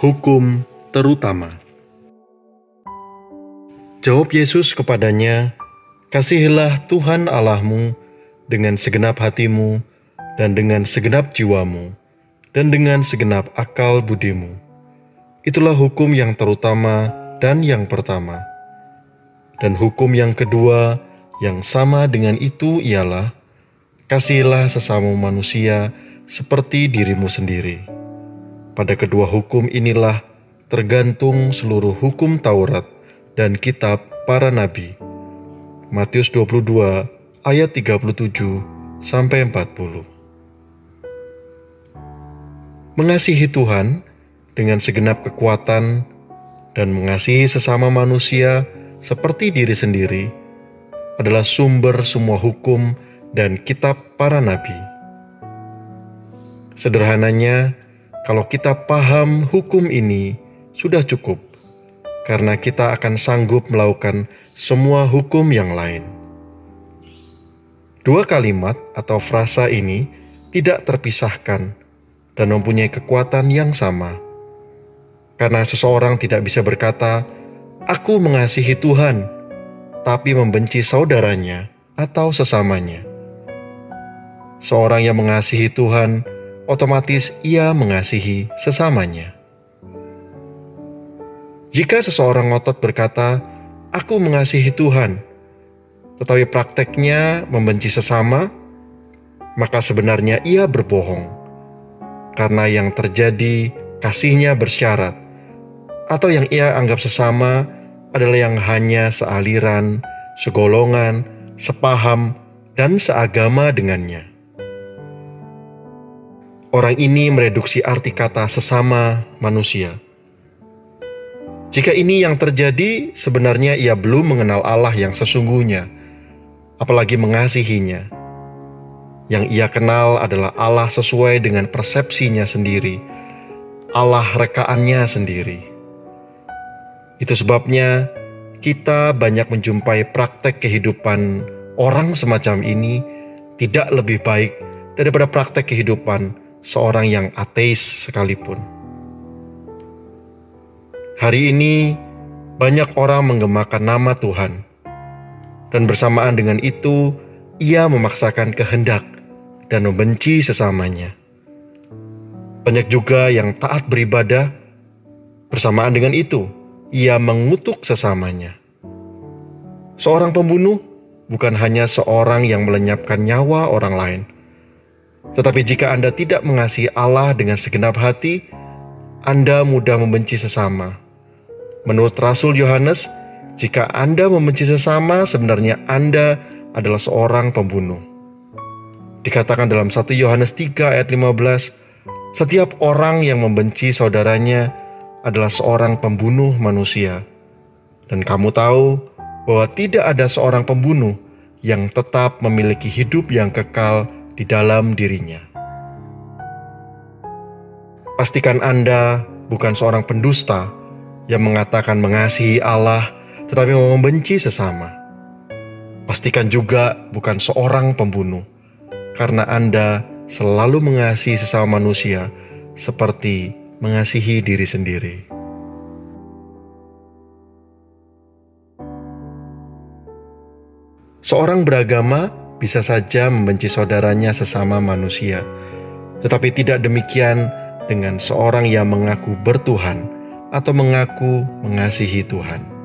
Hukum terutama. Jawab Yesus kepadanya, "Kasihilah Tuhan Allahmu dengan segenap hatimu, dan dengan segenap jiwamu, dan dengan segenap akal budimu. Itulah hukum yang terutama dan yang pertama. Dan hukum yang kedua yang sama dengan itu ialah, kasihilah sesama manusia seperti dirimu sendiri. Pada kedua hukum inilah tergantung seluruh hukum Taurat dan kitab para nabi." Matius 22 ayat 37-40. Mengasihi Tuhan dengan segenap kekuatan dan mengasihi sesama manusia seperti diri sendiri adalah sumber semua hukum dan kitab para nabi. Sederhananya, kalau kita paham hukum ini, sudah cukup, karena kita akan sanggup melakukan semua hukum yang lain. Dua kalimat atau frasa ini tidak terpisahkan dan mempunyai kekuatan yang sama. Karena seseorang tidak bisa berkata, "Aku mengasihi Tuhan," tapi membenci saudaranya atau sesamanya. Seorang yang mengasihi Tuhan, otomatis ia mengasihi sesamanya. Jika seseorang ngotot berkata, "Aku mengasihi Tuhan," tetapi prakteknya membenci sesama, maka sebenarnya ia berbohong. Karena yang terjadi, kasihnya bersyarat, atau yang ia anggap sesama adalah yang hanya sealiran, segolongan, sepaham, dan seagama dengannya. Orang ini mereduksi arti kata sesama manusia. Jika ini yang terjadi, sebenarnya ia belum mengenal Allah yang sesungguhnya, apalagi mengasihinya. Yang ia kenal adalah Allah sesuai dengan persepsinya sendiri, Allah rekaannya sendiri. Itu sebabnya kita banyak menjumpai praktek kehidupan orang semacam ini tidak lebih baik daripada praktek kehidupan seorang yang ateis sekalipun. Hari ini banyak orang menggemakan nama Tuhan, dan bersamaan dengan itu ia memaksakan kehendak dan membenci sesamanya. Banyak juga yang taat beribadah, bersamaan dengan itu ia mengutuk sesamanya. Seorang pembunuh bukan hanya seorang yang melenyapkan nyawa orang lain, tetapi jika Anda tidak mengasihi Allah dengan segenap hati, Anda mudah membenci sesama. Menurut Rasul Yohanes, jika Anda membenci sesama, sebenarnya Anda adalah seorang pembunuh. Dikatakan dalam 1 Yohanes 3 ayat 15, setiap orang yang membenci saudaranya adalah seorang pembunuh manusia. Dan kamu tahu bahwa tidak ada seorang pembunuh yang tetap memiliki hidup yang kekal di dalam dirinya. Pastikan Anda bukan seorang pendusta yang mengatakan mengasihi Allah tetapi membenci sesama. Pastikan juga bukan seorang pembunuh, karena Anda selalu mengasihi sesama manusia seperti mengasihi diri sendiri. Seorang beragama bisa saja membenci saudaranya sesama manusia, tetapi tidak demikian dengan seorang yang mengaku bertuhan atau mengaku mengasihi Tuhan.